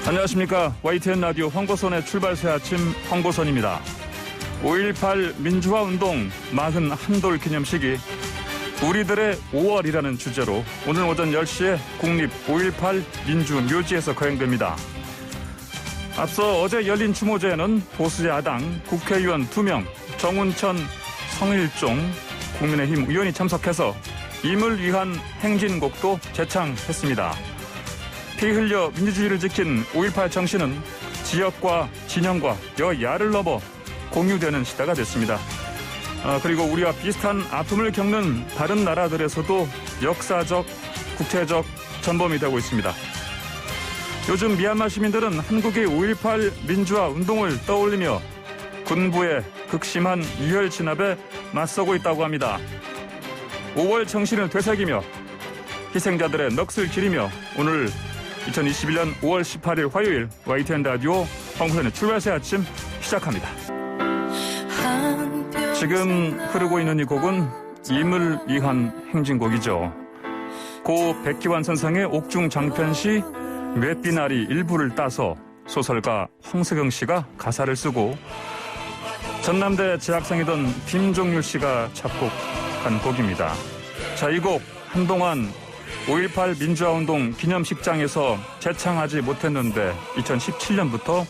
안녕하십니까. YTN 라디오 황보선의 출발새 아침 황보선입니다. 5.18 민주화운동 41돌 기념식이 우리들의 5월이라는 주제로 오늘 오전 10시에 국립 5.18 민주묘지에서 거행됩니다. 앞서 어제 열린 추모제에는 보수 야당 국회의원 2명, 정운천, 성일종 국민의힘 의원이 참석해서 임을 위한 행진곡도 제창했습니다. 피 흘려 민주주의를 지킨 5.18 정신은 지역과 진영과 여야를 넘어 공유되는 시대가 됐습니다. 그리고 우리와 비슷한 아픔을 겪는 다른 나라들에서도 역사적, 국제적 전범이 되고 있습니다. 요즘 미얀마 시민들은 한국의 5.18 민주화 운동을 떠올리며 군부의 극심한 이혈 진압에 맞서고 있다고 합니다. 5월 정신을 되새기며 희생자들의 넋을 기리며 오늘 2021년 5월 18일 화요일 YTN 라디오 황보선의 출발새 아침 시작합니다. 지금 흐르고 있는 이 곡은 임을 위한 행진곡이죠. 고 백기환 선생의 옥중 장편시 맷비나리 일부를 따서 소설가 황석영 씨가 가사를 쓰고 전남대 재학생이던 김종률 씨가 작곡한 곡입니다. 자, 이 곡 한동안 5.18 민주화운동 기념식장에서 재창하지 못했는데 2017년부터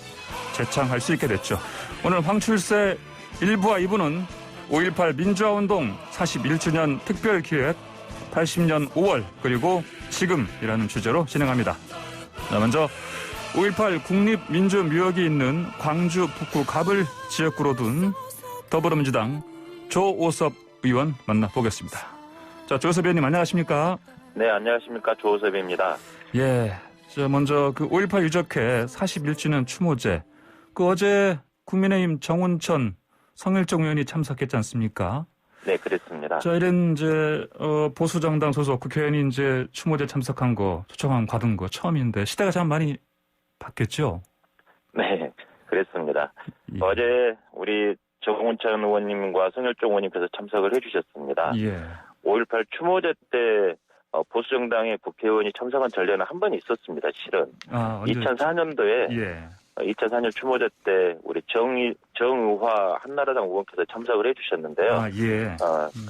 재창할 수 있게 됐죠. 오늘 황출세 1부와 2부는 5.18 민주화운동 41주년 특별기획 80년 5월 그리고 지금이라는 주제로 진행합니다. 먼저 5.18 국립민주묘역이 있는 광주 북구 갑을 지역구로 둔 더불어민주당 조오섭 의원 만나보겠습니다. 자, 조오섭 의원님 안녕하십니까? 네, 안녕하십니까. 조오섭입니다. 예, 먼저 그 5.18 유적회 41주년 추모제, 어제 국민의힘 정운천, 성일종 의원이 참석했지 않습니까? 네, 그랬습니다. 자, 이런 보수정당 소속 국회의원이 추모제 참석한 거, 초청함 받은 거 처음인데 시대가 참 많이 바뀌었죠? 네, 그랬습니다. 예. 어제 우리 정운천 의원님과 성일종 의원님께서 참석을 해주셨습니다. 예. 5.18 추모제 때 보수정당의 국회의원이 참석한 전례는 한 번 있었습니다, 실은. 2004년도에, 예. 2004년 추모제 때 우리 정의화 한나라당 의원께서 참석을 해주셨는데요. 예.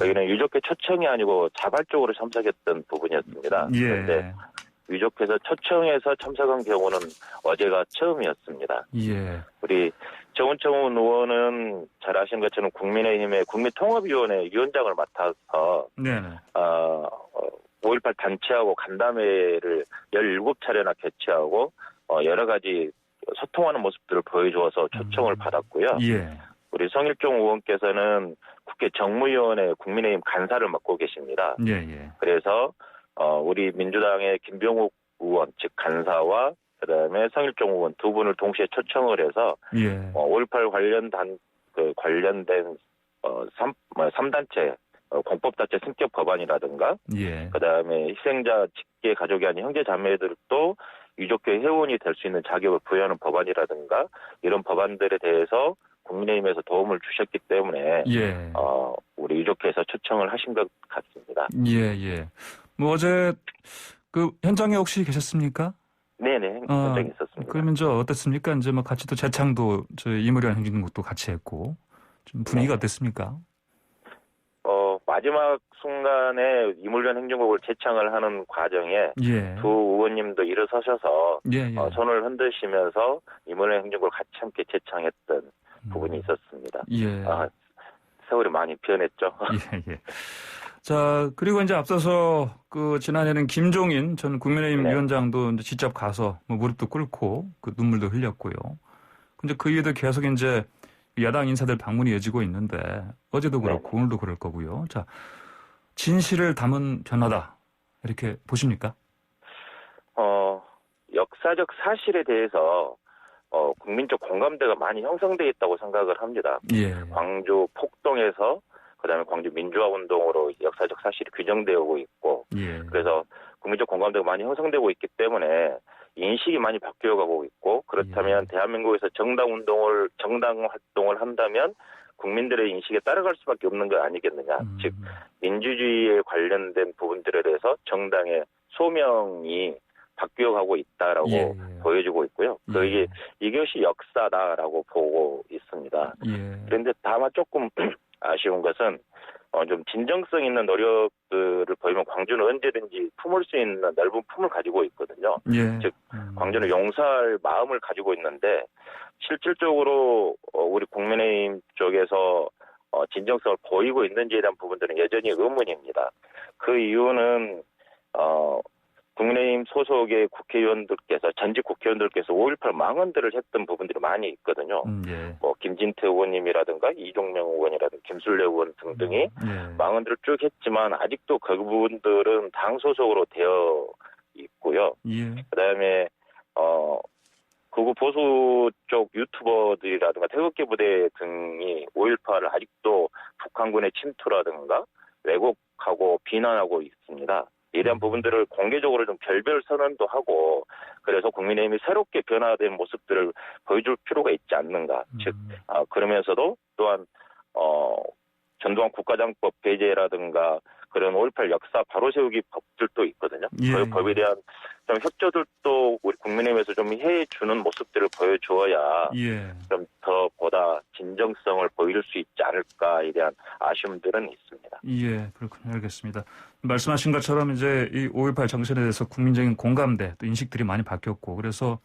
거기는 유족회 초청이 아니고 자발적으로 참석했던 부분이었습니다. 예. 그런데 유족회에서 초청해서 참석한 경우는 어제가 처음이었습니다. 예. 우리 정운천 의원은 잘 아시는 것처럼 국민의힘의 국민통합위원회 위원장을 맡아서 네네. 5.18 단체하고 간담회를 17차례나 개최하고 여러 가지 소통하는 모습들을 보여주어서 초청을 받았고요. 예. 우리 성일종 의원께서는 국회 정무위원회 국민의힘 간사를 맡고 계십니다. 예. 그래서 우리 민주당의 김병욱 의원 즉 간사와 그다음에 성일종 의원 두 분을 동시에 초청을 해서 5.18 관련된 3단체 공법단체 승격 법안이라든가 그다음에 희생자 직계 가족이 아닌 형제 자매들도 유족회 회원이 될 수 있는 자격을 부여하는 법안이라든가 이런 법안들에 대해서 국민의힘에서 도움을 주셨기 때문에 우리 유족회에서 초청을 하신 것 같습니다. 예. 어제 현장에 혹시 계셨습니까? 네네, 현장에 있었습니다. 그러면 어땠습니까? 같이 또 재창도 임의련 행진곡도 같이 했고 좀 분위기가 어땠습니까? 마지막 순간에 임의련 행진곡을 재창을 하는 과정에 두 의원님도 일어서셔서 손을 흔드시면서 임의련 행진곡을 같이 함께 재창했던 부분이 있었습니다. 세월이 많이 변했죠. 예. 자, 그리고 앞서서 지난해는 김종인 전 국민의힘 위원장도 직접 가서 무릎도 꿇고 눈물도 흘렸고요. 근데 그 이후에도 계속 야당 인사들 방문이 이어지고 있는데 어제도 그렇고 오늘도 그럴 거고요. 자, 진실을 담은 변화다 이렇게 보십니까? 역사적 사실에 대해서 국민적 공감대가 많이 형성돼 있다고 생각을 합니다. 광주 폭동에서 그다음에 광주 민주화운동으로 역사적 사실이 규정되고 있고 그래서 국민적 공감대가 많이 형성되고 있기 때문에 인식이 많이 바뀌어가고 있고 그렇다면 대한민국에서 정당 활동을 한다면 국민들의 인식에 따라갈 수밖에 없는 거 아니겠느냐. 즉 민주주의에 관련된 부분들에 대해서 정당의 소명이 바뀌어가고 있다라고 보여주고 있고요. 이것이 역사다라고 보고 있습니다. 그런데 다만 조금 아쉬운 것은 좀 진정성 있는 노력들을 보이면 광주는 언제든지 품을 수 있는 넓은 품을 가지고 있거든요. 즉 광주는 용서할 마음을 가지고 있는데 실질적으로 우리 국민의힘 쪽에서 진정성을 보이고 있는지에 대한 부분들은 여전히 의문입니다. 그 이유는 국민의힘 소속의 국회의원들께서 전직 국회의원들께서 5.18 망언들을 했던 부분들이 많이 있거든요. 뭐 김진태 의원님이라든가 이종명 의원이라든가 김술래 의원 등등이 망언들을 쭉 했지만 아직도 그 부분들은 당 소속으로 되어 있고요. 그다음에 극우 보수 쪽 유튜버들이라든가 태극기 부대 등이 5.18을 아직도 북한군의 침투라든가 왜곡하고 비난하고 있습니다. 이에 대한 부분들을 공개적으로 좀 결별 선언도 하고 그래서 국민의힘이 새롭게 변화된 모습들을 보여줄 필요가 있지 않는가. 즉 그러면서도 또한 전두환 국가장법 배제라든가 그런 5.18 역사 바로 세우기 법들도 있거든요. 그 법에 대한 좀 협조들도 우리 국민의힘에서 좀 해주는 모습들을 보여주어야 좀 더 보다 진정성을 보일 수 있지 않을까에 대한 아쉬움들은 있습니다. 그렇군요. 알겠습니다. 말씀하신 것처럼 이제 이 5.18 정신에 대해서 국민적인 공감대 또 인식들이 많이 바뀌었고 그래서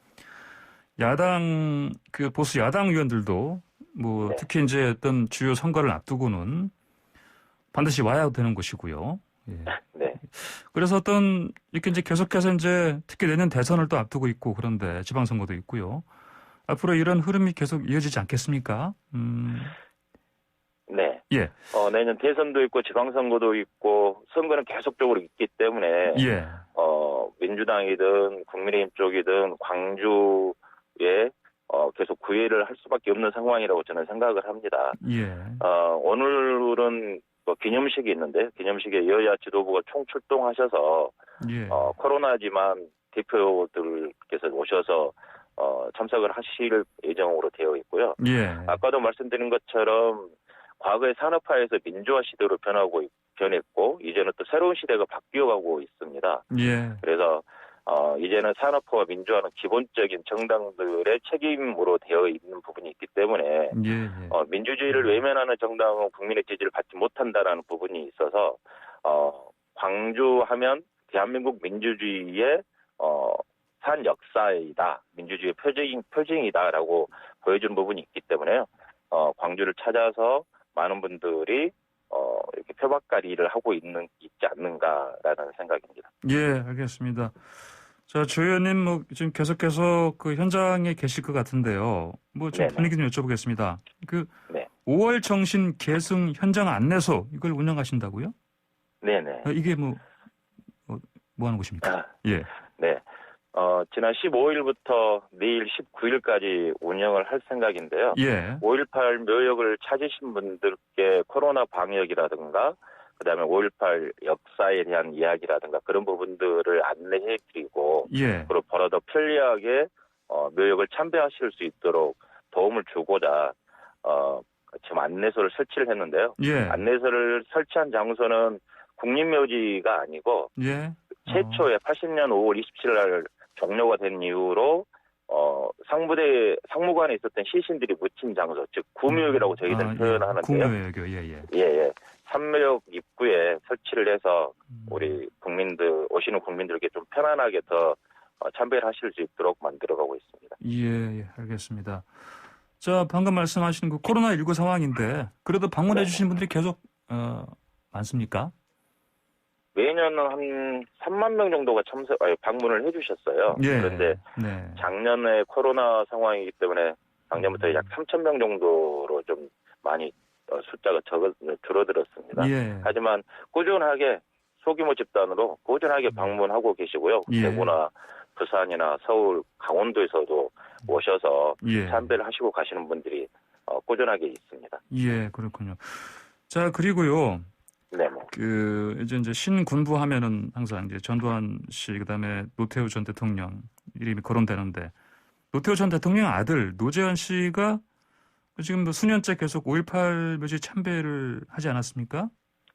야당 그 보수 야당 의원들도 뭐 특히 이제 어떤 주요 선거를 앞두고는 반드시 와야 되는 것이고요. 그래서 어떤 이렇게 이제 계속해서 이제 특히 내년 대선을 또 앞두고 있고 그런데 지방선거도 있고요. 앞으로 이런 흐름이 계속 이어지지 않겠습니까? 내년 대선도 있고 지방선거도 있고 선거는 계속적으로 있기 때문에 민주당이든 국민의힘 쪽이든 광주에 계속 구애를 할 수밖에 없는 상황이라고 저는 생각을 합니다. 오늘은 기념식이 있는데 기념식에 여야 지도부가 총출동하셔서 코로나지만 대표들께서 오셔서 참석을 하실 예정으로 되어 있고요. 아까도 말씀드린 것처럼 과거의 산업화에서 민주화 시대로 변했고 이제는 또 새로운 시대가 바뀌어가고 있습니다. 그래서 이제는 산업화와 민주화는 기본적인 정당들의 책임으로 되어 있는 부분이 있기 때문에 민주주의를 외면하는 정당은 국민의 지지를 받지 못한다라는 부분이 있어서 광주하면 대한민국 민주주의의 산 역사이다. 민주주의의 표징이다라고 보여주는 부분이 있기 때문에요. 광주를 찾아서 많은 분들이 이렇게 표박가리를 하고 있지 않는가라는 생각입니다. 알겠습니다. 자, 조 의원님 뭐 지금 계속해서 그 현장에 계실 것 같은데요. 뭐 좀 분위기 좀 여쭤보겠습니다. 5월 정신 계승 현장 안내소 이걸 운영하신다고요? 이게 뭐 하는 곳입니까? 지난 15일부터 내일 19일까지 운영을 할 생각인데요. 5.18 묘역을 찾으신 분들께 코로나 방역이라든가 그다음에 5.18 역사에 대한 이야기라든가 그런 부분들을 안내해드리고 그리고 더 편리하게 묘역을 참배하실 수 있도록 도움을 주고자 지금 안내소를 설치를 했는데요. 안내소를 설치한 장소는 국립묘지가 아니고 최초에 80년 5월 27일 날 종료가 된 이후로 상무관에 있었던 시신들이 묻힌 장소, 즉 구묘역이라고 저희들 표현하는데요. 구묘역이요. 산묘역 입구에 설치를 해서 우리 오시는 국민들께 좀 편안하게 더 참배를 하실 수 있도록 만들어가고 있습니다. 알겠습니다. 자, 방금 말씀하신 그 코로나19 상황인데 그래도 방문해 주신 분들이 계속 많습니까? 매년은 한 3만 명 정도가 방문을 해주셨어요. 그런데 작년에 코로나 상황이기 때문에 작년부터 약 3천 명 정도로 좀 많이 숫자가 줄어들었습니다. 하지만 꾸준하게 소규모 집단으로 꾸준하게 방문하고 계시고요. 대구나 부산이나 서울, 강원도에서도 오셔서 참배를 하시고 가시는 분들이 꾸준하게 있습니다. 그렇군요. 자, 그리고요. 이제 신군부 하면은 항상 이제 전두환 씨, 그다음에 노태우 전 대통령 이름이 거론되는데 노태우 전 대통령 아들 노재현 씨가 지금 뭐 수년째 계속 5.18 묘지 참배를 하지 않았습니까?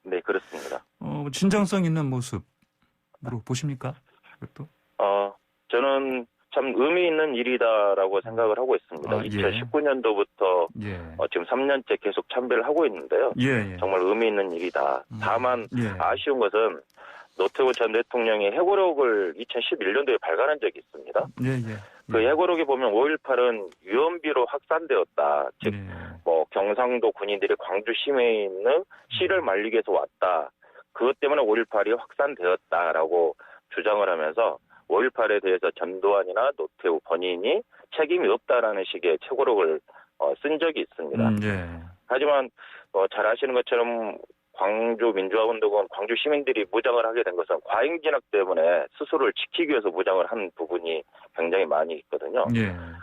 네, 그렇습니다. 진정성 있는 모습으로 보십니까? 그것도? 저는 참 의미 있는 일이다라고 생각을 하고 있습니다. 2019년도부터 지금 3년째 계속 참배를 하고 있는데요. 정말 의미 있는 일이다. 다만 아쉬운 것은 노태우 전 대통령이 해고록을 2011년도에 발간한 적이 있습니다. 그 해고록에 보면 5.18은 유언비로 확산되었다. 즉, 뭐 경상도 군인들이 광주 시내에 있는 시를 말리기 위해서 왔다. 그것 때문에 5.18이 확산되었다라고 주장을 하면서 5.18에 대해서 전두환이나 노태우 본인이 책임이 없다라는 식의 책고록을 쓴 적이 있습니다. 하지만 잘 아시는 것처럼 광주 민주화운동은 광주 시민들이 무장을 하게 된 것은 과잉진압 때문에 스스로를 지키기 위해서 무장을 한 부분이 굉장히 많이 있거든요.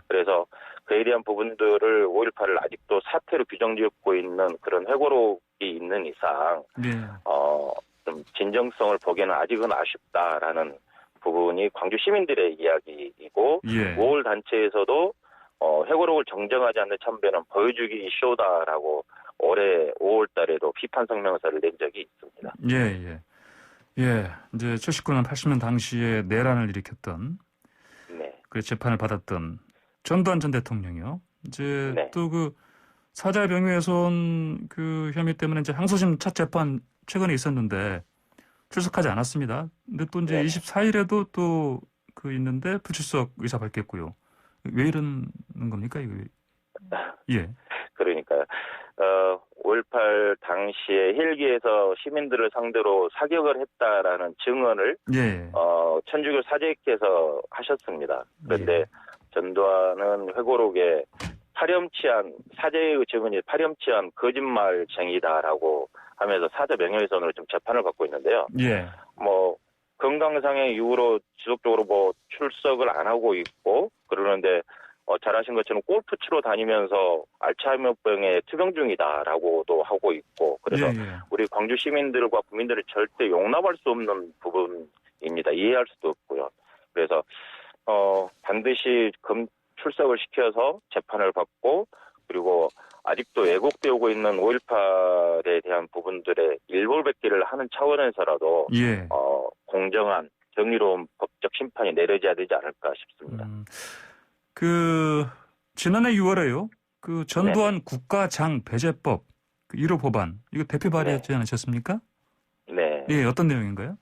그래서 그에 대한 부분들을 5.18을 아직도 사태로 규정짓고 있는 그런 해고록이 있는 이상 좀 진정성을 보기에는 아직은 아쉽다라는 부분이 광주 시민들의 이야기이고 5월 단체에서도 해고록을 정정하지 않는 참배는 보여주기 쇼다라고 올해 5월 달에도 비판 성명서를 낸 적이 있습니다. 이제 79년, 80년 당시에 내란을 일으켰던 그 재판을 받았던 전두환 전 대통령이요. 이제 또 그 사자병위훼손 그 혐의 때문에 이제 항소심 첫 재판 최근에 있었는데 출석하지 않았습니다. 근데 또 이제 24일에도 또 그 있는데 불출석 의사 밝혔고요. 왜 이러는 겁니까, 이거? 그러니까요. 5.18 당시에 헬기에서 시민들을 상대로 사격을 했다라는 증언을 천주교 사제께서 하셨습니다. 그런데 전두환은 회고록에 파렴치한 사제의 증언이 파렴치한 거짓말쟁이다라고 하면서 사자 명예훼손으로 좀 재판을 받고 있는데요. 뭐 건강상의 이유로 지속적으로 뭐 출석을 안 하고 있고 그러는데 잘 아신 것처럼 골프 치러 다니면서 알츠하이머병에 투병 중이다라고도 하고 있고 그래서 우리 광주 시민들과 국민들이 절대 용납할 수 없는 부분입니다. 이해할 수도 없고요. 그래서 반드시 출석을 시켜서 재판을 받고 그리고 아직도 왜곡되어 오고 있는 5.18에 대한 부분들의 일벌백계를 하는 차원에서라도 공정한 정의로운 법적 심판이 내려져야 되지 않을까 싶습니다. 그 지난해 6월에요. 그 전두환 국가장 배제법 1호 법안 이거 대표 발의하지 않으셨습니까? 어떤 내용인가요?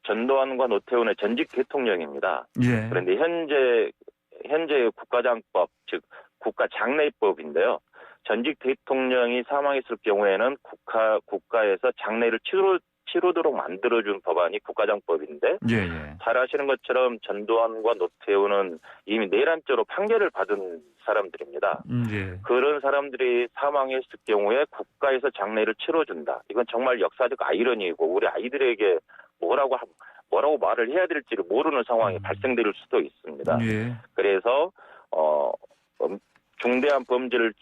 전두환과 노태우는 전직 대통령입니다. 그런데 현재 국가장법 즉 국가장례법인데요. 전직 대통령이 사망했을 경우에는 국가에서 장례를 치르도록 만들어준 법안이 국가장법인데 잘 아시는 것처럼 전두환과 노태우는 이미 내란죄로 판결을 받은 사람들입니다. 그런 사람들이 사망했을 경우에 국가에서 장례를 치러준다. 이건 정말 역사적 아이러니이고 우리 아이들에게 뭐라고 말을 해야 될지를 모르는 상황이 발생될 수도 있습니다. 그래서 중대한 범죄를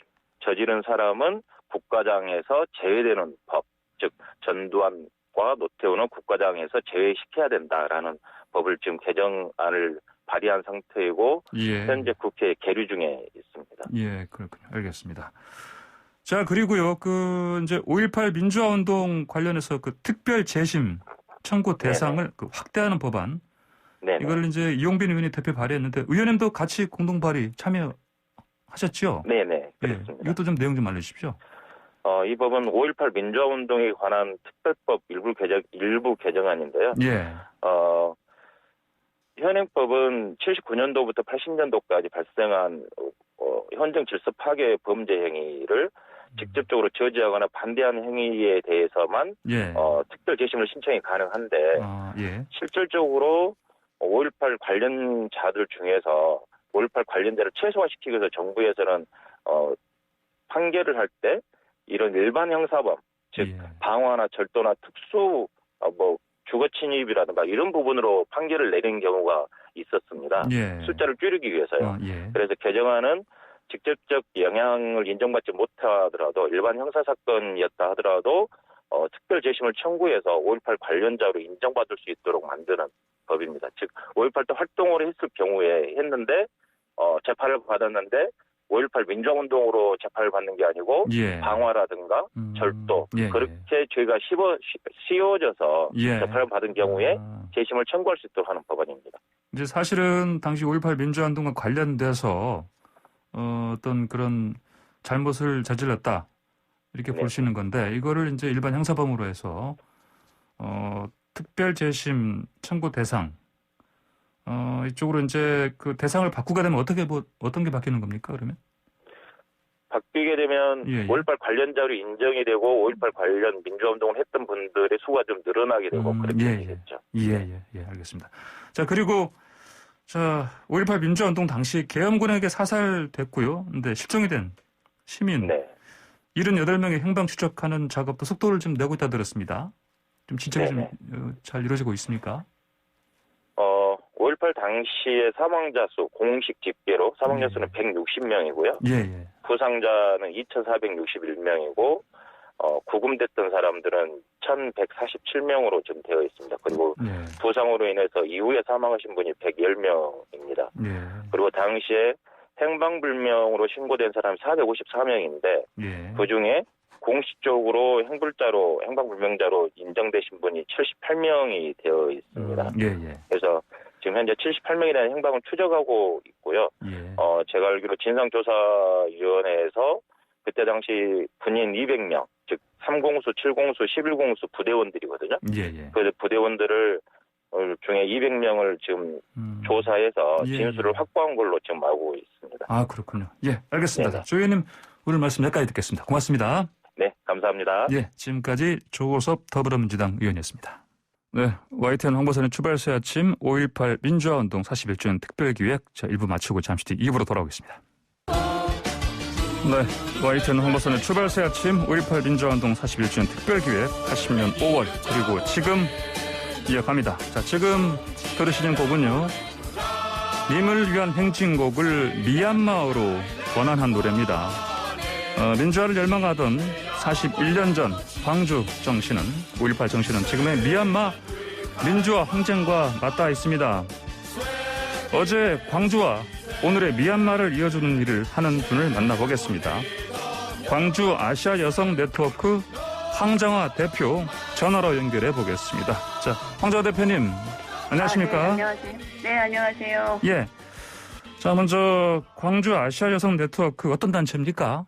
저지른 사람은 국가장에서 제외되는 법, 즉 전두환과 노태우는 국가장에서 제외시켜야 된다라는 법을 지금 개정안을 발의한 상태이고 현재 국회에 계류 중에 있습니다. 그렇군요. 알겠습니다. 자, 그리고요. 그 이제 5.18 민주화 운동 관련해서 그 특별 재심 청구 대상을 그 확대하는 법안. 이걸 이제 이용빈 의원이 대표 발의했는데 의원님도 같이 공동 발의 참여하셨죠? 그렇습니다. 이것도 좀 내용 좀 알려주십시오. 이 법은 5.18 민주화 운동에 관한 특별법 일부 개정안인데요. 현행법은 79년도부터 80년도까지 발생한 현정 질서 파괴 범죄 행위를 직접적으로 저지하거나 반대하는 행위에 대해서만 특별 재심을 신청이 가능한데 실질적으로 5.18 관련자들 중에서 5.18 관련자를 최소화시키기 위해서 정부에서는 판결을 할 때 이런 일반 형사범, 즉 방화나 절도나 특수 주거 침입이라든가 이런 부분으로 판결을 내린 경우가 있었습니다. 숫자를 줄이기 위해서요. 그래서 개정안은 직접적 영향을 인정받지 못하더라도 일반 형사사건이었다 하더라도 특별 재심을 청구해서 5.18 관련자로 인정받을 수 있도록 만드는 법입니다. 즉 5.18 때 활동을 했을 경우에 했는데 재판을 받았는데 5.18 민주화운동으로 재판을 받는 게 아니고 예. 방화라든가 절도 예, 그렇게 죄가 씌워져서 예. 재판을 받은 경우에 재심을 청구할 수 있도록 하는 법안입니다. 이제 사실은 당시 5.18 민주화운동과 관련돼서 어떤 그런 잘못을 저질렀다 이렇게 네. 볼 수 있는 건데 이거를 이제 일반 형사범으로 해서 특별 재심 청구 대상 이쪽으로 이제 그 대상을 바꾸게 되면 어떤 게 바뀌는 겁니까 그러면? 바뀌게 되면 예. 5.18 관련자로 인정이 되고 5.18 관련 민주화운동을 했던 분들의 수가 좀 늘어나게 되고 그렇게 되겠죠. 예, 알겠습니다. 자, 그리고 5.18 민주화운동 당시 계엄군에게 사살됐고요. 근데 실종이 된 시민 네. 78명의 행방 추적하는 작업도 속도를 좀 내고 있다 들었습니다. 좀 진척이 좀 잘 이루어지고 있습니까? 5.18 당시의 사망자 수 공식 집계로 사망자 수는 160명이고요. 예. 부상자는 2,461명이고 구금됐던 사람들은 1,147명으로 좀 되어 있습니다. 그리고 부상으로 인해서 이후에 사망하신 분이 110명입니다. 그리고 당시에 행방불명으로 신고된 사람이 454명인데 그중에 공식적으로 행방불명자로 인정되신 분이 78명이 되어 있습니다. 그래서 지금 현재 78명이라는 행방을 추적하고 있고요. 제가 알기로 진상조사위원회에서 그때 당시 군인 200명, 즉 3공수, 7공수, 11공수 부대원들이거든요. 그 부대원들을 중에 200명을 지금 조사해서 진술을 확보한 걸로 지금 알고 있습니다. 아, 그렇군요. 예, 알겠습니다. 조 의원님 오늘 말씀 여기까지 듣겠습니다. 고맙습니다. 네, 감사합니다. 예, 지금까지 조고섭 더불어민주당 의원이었습니다. 네, YTN 홍보선의 추발새 아침 5.18 민주화운동 41주년 특별기획 1부 마치고 잠시 뒤 2부로 돌아오겠습니다. 네, YTN 홍보선의 추발새 아침 5.18 민주화운동 41주년 특별기획 80년 5월 그리고 지금 이어갑니다. 자, 지금 들으시는 곡은요. 님을 위한 행진곡을 미얀마어로 번안한 노래입니다. 민주화를 열망하던 41년 전 광주 정신은 5.18 정신은 지금의 미얀마 민주화 항쟁과 맞닿아 있습니다. 어제 광주와 오늘의 미얀마를 이어주는 일을 하는 분을 만나보겠습니다. 광주 아시아 여성 네트워크 황정화 대표 전화로 연결해 보겠습니다. 자, 황정화 대표님 안녕하십니까? 네, 안녕하세요. 네, 안녕하세요. 예. 자, 먼저 광주 아시아 여성 네트워크 어떤 단체입니까?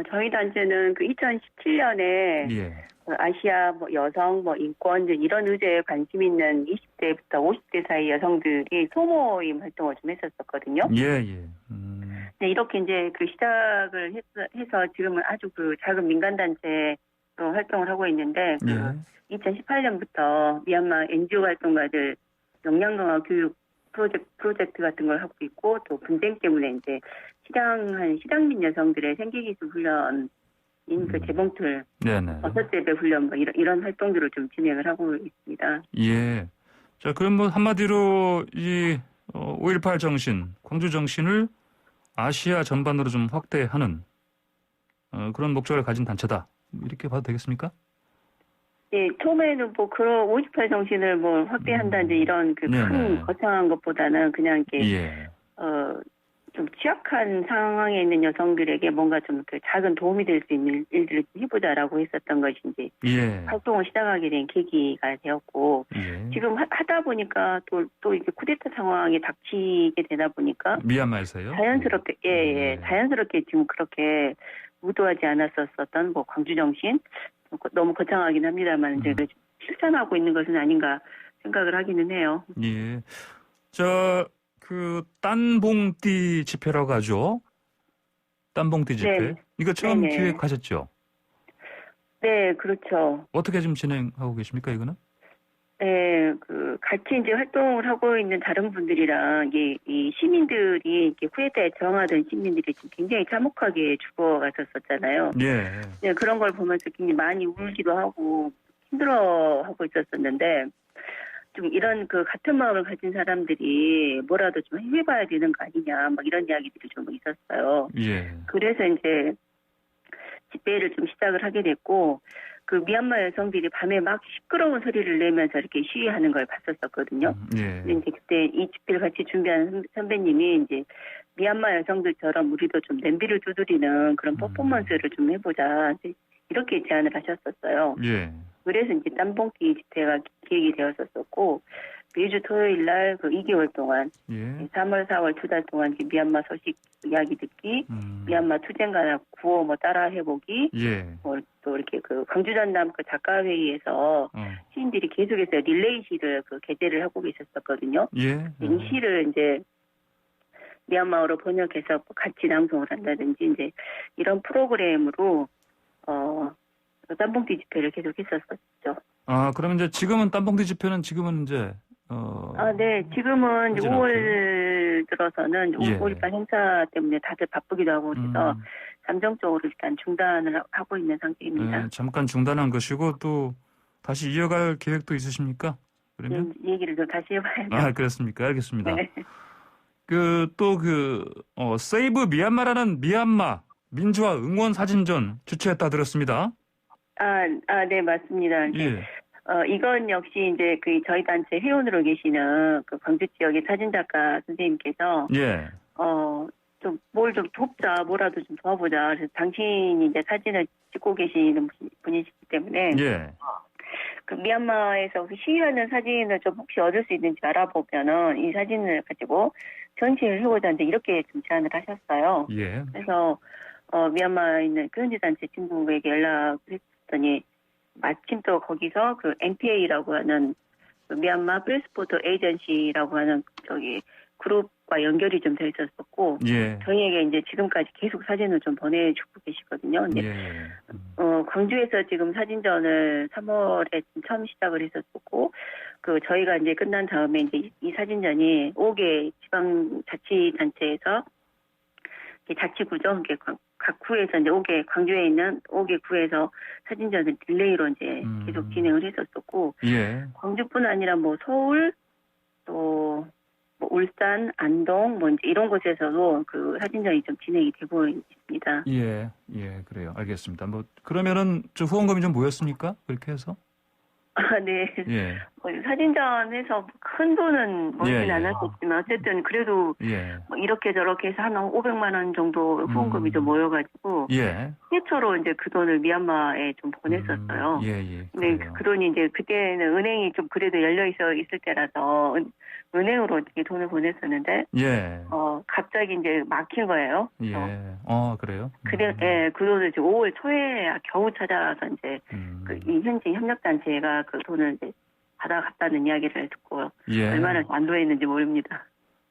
저희 단체는 그 2017년에 아시아 여성 인권 이런 의제에 관심 있는 20대부터 50대 사이 여성들이 소모임 활동을 좀 했었거든요. 네, 이렇게 이제 그 시작을 해서 지금은 아주 그 작은 민간 단체로 활동을 하고 있는데 2018년부터 미얀마 NGO 활동가들 역량 강화 교육 프로젝트 같은 걸 하고 있고 또 분쟁 때문에 이제 시장민 여성들의 생계기술 훈련인 그 재봉틀, 버섯재배 훈련 이런 활동들을 좀 진행을 하고 있습니다. 예. 자, 그럼 한마디로 이 5.18 정신, 광주 정신을 아시아 전반으로 좀 확대하는 그런 목적을 가진 단체다. 이렇게 봐도 되겠습니까? 예, 처음에는 그런 5.18 정신을 확대한다 이제 이런 그 큰 거창한 것보다는 그냥 이렇게 좀 취약한 상황에 있는 여성들에게 뭔가 좀 그 작은 도움이 될 수 있는 일들을 좀 해보자라고 했었던 것이 이제 활동을 시작하게 된 계기가 되었고 지금 하다 보니까 또 이렇게 쿠데타 상황이 닥치게 되다 보니까 미얀마에서요? 자연스럽게 자연스럽게 지금 그렇게 의도하지 않았었던 광주 정신 너무 거창하긴 합니다만 이제 실천하고 있는 것은 아닌가 생각을 하기는 해요. 예. 그 딴봉띠 집회라고 하죠. 딴봉띠 집회. 이거 처음 기획하셨죠? 네, 그렇죠. 어떻게 지금 진행하고 계십니까, 이거는? 네, 같이 이제 활동을 하고 있는 다른 분들이랑 이 시민들이 이렇게 쿠데타에 저항하던 시민들이 지금 굉장히 참혹하게 죽어갔었잖아요. 네, 그런 걸 보면서 굉장히 많이 울기도 하고 힘들어하고 있었었는데 좀 이런 그 같은 마음을 가진 사람들이 뭐라도 좀 해봐야 되는 거 아니냐 이런 이야기들이 좀 있었어요. 그래서 이제 집회를 좀 시작을 하게 됐고 그 미얀마 여성들이 밤에 막 시끄러운 소리를 내면서 이렇게 시위하는 걸 봤었거든요. 예. 이제 그때 이 집회를 같이 준비한 선배님이 이제 미얀마 여성들처럼 우리도 좀 냄비를 두드리는 그런 퍼포먼스를 좀 해보자 이렇게 제안을 하셨었어요. 예. 그래서 이제 땀봉기 집회가 기획이 되었었고 매주 토요일 날 그 2개월 동안 예. 3월, 4월 2달 동안 미얀마 소식 이야기 듣기, 미얀마 투쟁가나 구호 뭐 따라 해보기, 예. 또 이렇게 그 광주 전남 그 작가 회의에서 시인들이 계속해서 릴레이 시를 그 게재를 하고 계셨었거든요. 예. 이 시를 이제 미얀마어로 번역해서 같이 낭송을 한다든지 이제 이런 프로그램으로 땀봉지 집회를 계속 했었었죠. 아, 그러면 이제 지금은 땀봉지 집회는 지금은 이제 네, 지금은 이제 5월 들어서는 예. 5.18 행사 때문에 다들 바쁘기도 하고 그래서 잠정적으로 일단 중단을 하고 있는 상태입니다. 네, 잠깐 중단한 것이고 또 다시 이어갈 계획도 있으십니까? 그러면 얘기를 좀 다시 해봐야죠. 아, 그렇습니까? 알겠습니다. 네. 세이브 미얀마라는 미얀마 민주화 응원 사진전 주최했다 들었습니다. 네, 맞습니다. 예. 이건 역시 이제 그 저희 단체 회원으로 계시는 그 광주 지역의 사진작가 선생님께서 예. 좀 뭘 좀 돕자, 뭐라도 좀 도와보자. 그래서 당신이 이제 사진을 찍고 계시는 분이시기 때문에 예. 그 미얀마에서 시위하는 사진을 좀 혹시 얻을 수 있는지 알아보면은 이 사진을 가지고 전시를 해보자 이제 이렇게 좀 제안을 하셨어요. 예. 그래서 미얀마에 있는 그 현지 단체 친구에게 연락을 했더니 마침 또 거기서 그 MPA라고 하는 그 미얀마 프레스포트 에이전시라고 하는 저기 그룹과 연결이 좀 돼 있었었고 예. 저희에게 이제 지금까지 계속 사진을 좀 보내주고 계시거든요. 근데 예. 광주에서 지금 사진전을 3월에 처음 시작을 했었고 그 저희가 이제 끝난 다음에 이제 이 사진전이 5개 지방자치단체에서 자치구죠. 각 구에서 이제 광주에 있는 5개 구에서 사진전을 릴레이로 이제 계속 진행을 했었었고, 예. 광주뿐 아니라 뭐 서울, 또 뭐 울산, 안동, 뭐 이제 이런 곳에서도 그 사진전이 좀 진행이 되고 있습니다. 예. 예, 그래요. 알겠습니다. 뭐, 그러면은 후원금이 좀 모였습니까? 그렇게 해서? 네. 예. 사진전에서 큰 돈은 모이진 예. 않았었지만 어쨌든 그래도 예. 뭐 이렇게 저렇게 해서 한 500만 원 정도 후원금이 좀 모여가지고 예. 최초로 이제 그 돈을 미얀마에 좀 보냈었어요. 예. 근데 그 돈이 이제 그때는 은행이 좀 그래도 열려 있을 때라서 은행으로 이렇게 돈을 보냈었는데 예. 갑자기 이제 막힌 거예요. 예. 그래요? 그 돈을 이제 5월 초에 겨우 찾아서 이제 이 현지 협력단체가 그 돈을 이제 받아갔다는 이야기를 듣고 예. 얼마나 안도했는지 모릅니다.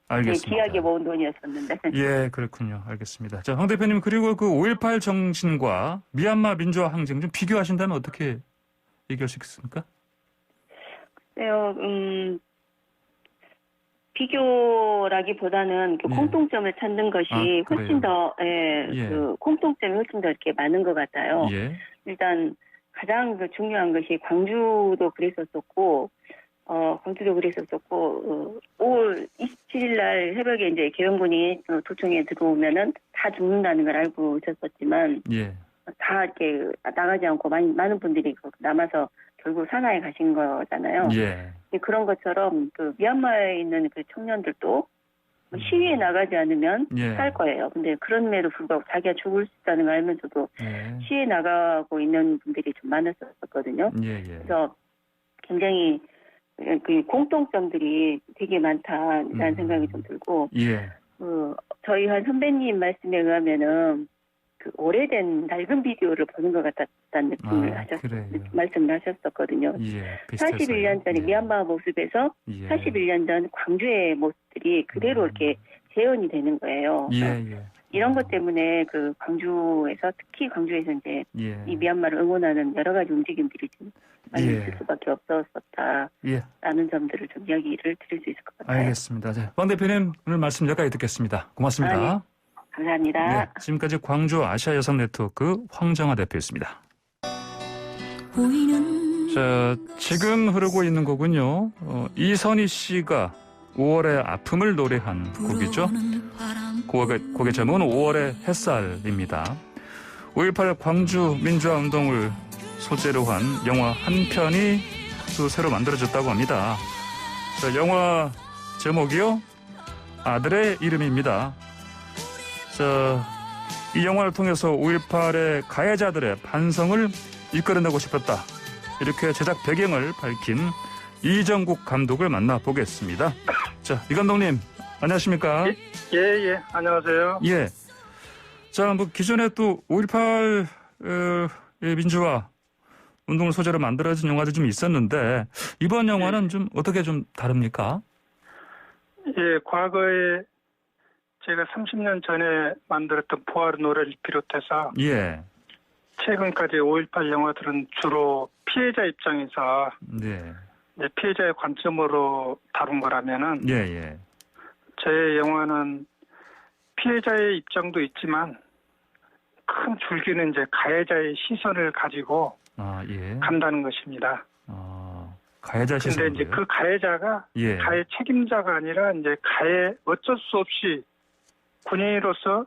알겠습니다. 귀하게 모은 돈이었었는데. 예, 그렇군요. 알겠습니다. 자, 황 대표님 그리고 그 5.18 정신과 미얀마 민주화 항쟁 좀 비교하신다면 어떻게 얘기할 수 있겠습니까? 비교라기보다는 그 공통점을 찾는 것이 훨씬 더, 그 공통점이 훨씬 더 이렇게 많은 것 같아요. 예. 일단 가장 그 중요한 것이 광주도 그랬었고, 5월 27일 날 새벽에 이제 개헌군이 도청에 들어오면은 다 죽는다는 걸 알고 있었지만, 예. 다 이렇게 나가지 않고 많은 분들이 남아서 결국 산하에 가신 거잖아요. 예. 그런 것처럼 그 미얀마에 있는 그 청년들도 시위에 나가지 않으면 살 거예요. 근데 그럼에도 불구하고 자기가 죽을 수 있다는 걸 알면서도 시위에 나가고 있는 분들이 좀 많았었거든요. 그래서 굉장히 그 공통점들이 되게 많다라는 생각이 좀 들고, 저희 한 선배님 말씀에 의하면은 그 오래된 낡은 비디오를 보는 것 같았다는 느낌을 말씀을 하셨었거든요. 41년 전에 미얀마 모습에서 41년 전 광주의 모습들이 그대로 이렇게 재현이 되는 거예요. 이런 것 때문에 그 광주에서 특히 광주에서 이제 이 미얀마를 응원하는 여러 가지 움직임들이 좀 많이 있을 수밖에 없었었다라는 점들을 좀 이야기를 드릴 수 있을 것 같아요. 알겠습니다. 황 대표님 오늘 말씀 여기까지 듣겠습니다. 고맙습니다. 네. 감사합니다. 네, 지금까지 광주 아시아 여성 네트워크 황정아 대표였습니다. 자, 지금 흐르고 있는 곡은요. 이선희 씨가 5월의 아픔을 노래한 곡이죠. 곡의 제목은 5월의 햇살입니다. 5.18 광주 민주화 운동을 소재로 한 영화 한 편이 또 새로 만들어졌다고 합니다. 자, 영화 제목이요. 아들의 이름입니다. 자, 이 영화를 통해서 5.18의 가해자들의 반성을 이끌어내고 싶었다. 이렇게 제작 배경을 밝힌 이정국 감독을 만나보겠습니다. 자, 이 감독님, 안녕하십니까? 예, 안녕하세요. 예. 자, 뭐, 기존에 또 5.18, 민주화 운동을 소재로 만들어진 영화들이 좀 있었는데, 이번 영화는 좀 어떻게 좀 다릅니까? 예, 과거에 제가 30년 전에 만들었던 부활 노래를 비롯해서, 예. 최근까지 5.18 영화들은 주로 피해자 입장에서, 네. 이제 피해자의 관점으로 다룬 거라면은, 예. 제 영화는 피해자의 입장도 있지만, 큰 줄기는 이제 가해자의 시선을 가지고 간다는 것입니다. 가해자 시선. 근데 이제 그 가해자가 가해 책임자가 아니라 이제 어쩔 수 없이 군인으로서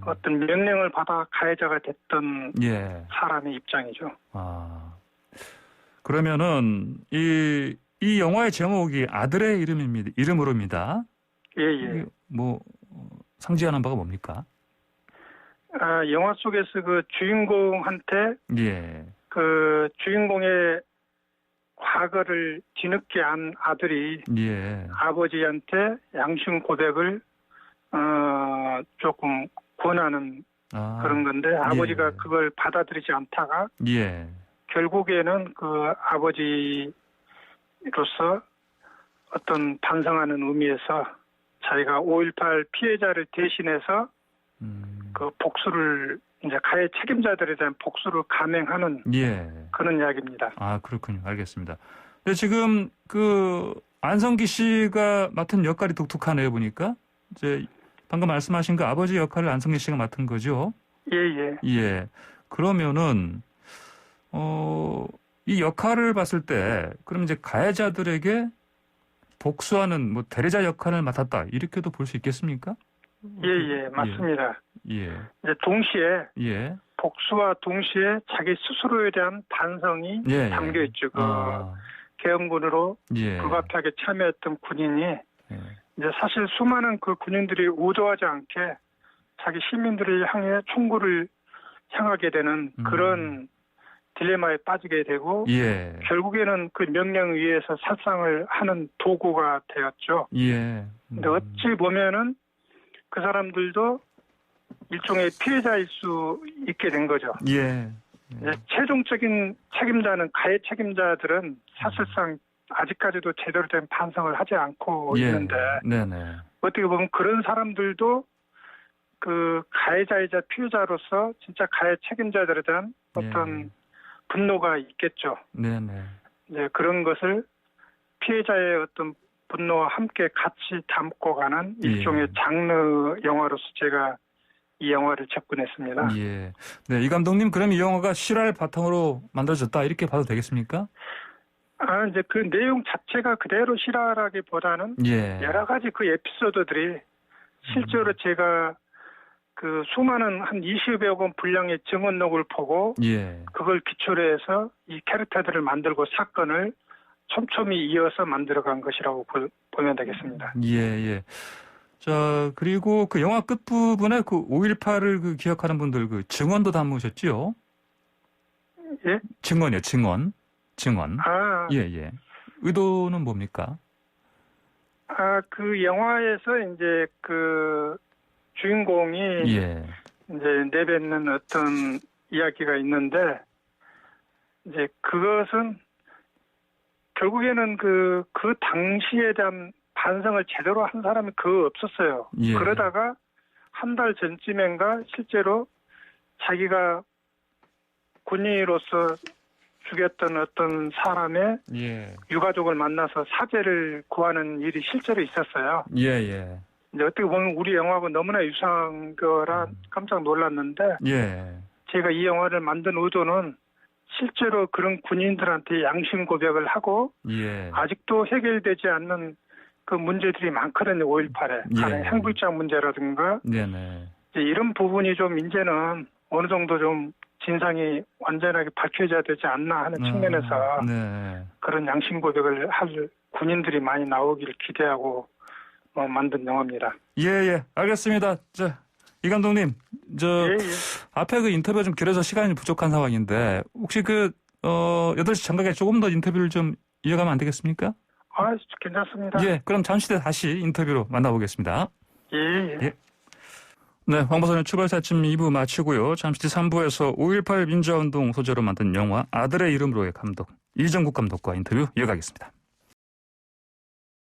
어떤 명령을 받아 가해자가 됐던 사람의 입장이죠. 그러면은 이 영화의 제목이 아들의 이름으로입니다. 예. 뭐 상징하는 바가 뭡니까? 영화 속에서 그 주인공한테 그 주인공의 과거를 뒤늦게 안 아들이 아버지한테 양심 고백을 조금 권하는 그런 건데 아버지가 그걸 받아들이지 않다가 결국에는 그 아버지로서 어떤 반성하는 의미에서 자기가 5.18 피해자를 대신해서 그 복수를 이제 가해 책임자들에 대한 복수를 감행하는 그런 이야기입니다. 그렇군요. 알겠습니다. 근데 지금 그 안성기 씨가 맡은 역할이 독특하네요. 보니까 이제 방금 말씀하신 그 아버지 역할을 안성기 씨가 맡은 거죠. 예. 그러면은 이 역할을 봤을 때 그럼 이제 가해자들에게 복수하는 뭐 대리자 역할을 맡았다 이렇게도 볼 수 있겠습니까? 맞습니다. 이제 동시에 복수와 동시에 자기 스스로에 대한 반성이 담겨 있죠. 계엄군으로 불가피하게 참여했던 군인이 이제 사실 수많은 그 군인들이 의도하지 않게 자기 시민들을 향해 총구를 향하게 되는 그런 딜레마에 빠지게 되고 결국에는 그 명령에 의해서 살상을 하는 도구가 되었죠. 근데 어찌 보면은 그 사람들도 일종의 피해자일 수 있게 된 거죠. 최종적인 책임자는 가해 책임자들은 사실상 아직까지도 제대로 된 반성을 하지 않고 있는데 어떻게 보면 그런 사람들도 그 가해자이자 피해자로서 진짜 가해 책임자들에 대한 어떤 분노가 있겠죠. 이제 그런 것을 피해자의 어떤 분노와 함께 같이 담고 가는 일종의 장르 영화로서 제가 이 영화를 접근했습니다. 이 감독님 그럼 이 영화가 실화를 바탕으로 만들어졌다 이렇게 봐도 되겠습니까? 이제 그 내용 자체가 그대로 실화라기보다는 여러 가지 그 에피소드들이 실제로 제가 그 수많은 한 20여 권 분량의 증언록을 보고 그걸 기초로 해서 이 캐릭터들을 만들고 사건을 촘촘히 이어서 만들어간 것이라고 보면 되겠습니다. 자, 그리고 그 영화 끝부분에 그 5.18을 그 기억하는 분들 그 증언도 담으셨지요? 증언이요, 증언. 의도는 뭡니까? 그 영화에서 이제 그 주인공이 이제 내뱉는 어떤 이야기가 있는데 이제 그것은 결국에는 그 당시에 대한 반성을 제대로 한 사람이 없었어요. 그러다가 한 달 전쯤인가 실제로 자기가 군인으로서 죽였던 어떤 사람의 유가족을 만나서 사죄를 구하는 일이 실제로 있었어요. 이제 어떻게 보면 우리 영화하고 너무나 유사한 거라 깜짝 놀랐는데 제가 이 영화를 만든 의도는 실제로 그런 군인들한테 양심 고백을 하고 아직도 해결되지 않는 그 문제들이 많거든요. 5.18에 행불장 문제라든가 이제 이런 부분이 좀 이제는 어느 정도 좀 진상이 완전하게 밝혀져야 되지 않나 하는 측면에서 네. 그런 양심 고백을 할 군인들이 많이 나오기를 기대하고 만든 영화입니다. 예, 알겠습니다. 이 감독님, 앞에 그 인터뷰가 좀 길어서 시간이 부족한 상황인데, 혹시 8시 장각에 조금 더 인터뷰를 좀 이어가면 안 되겠습니까? 괜찮습니다. 예, 그럼 잠시 뒤에 다시 인터뷰로 만나보겠습니다. 예. 네, 황보선의 출발사 아침 2부 마치고요. 잠시 뒤 3부에서 5.18 민주화운동 소재로 만든 영화 아들의 이름으로의 감독, 이정국 감독과 인터뷰 이어가겠습니다.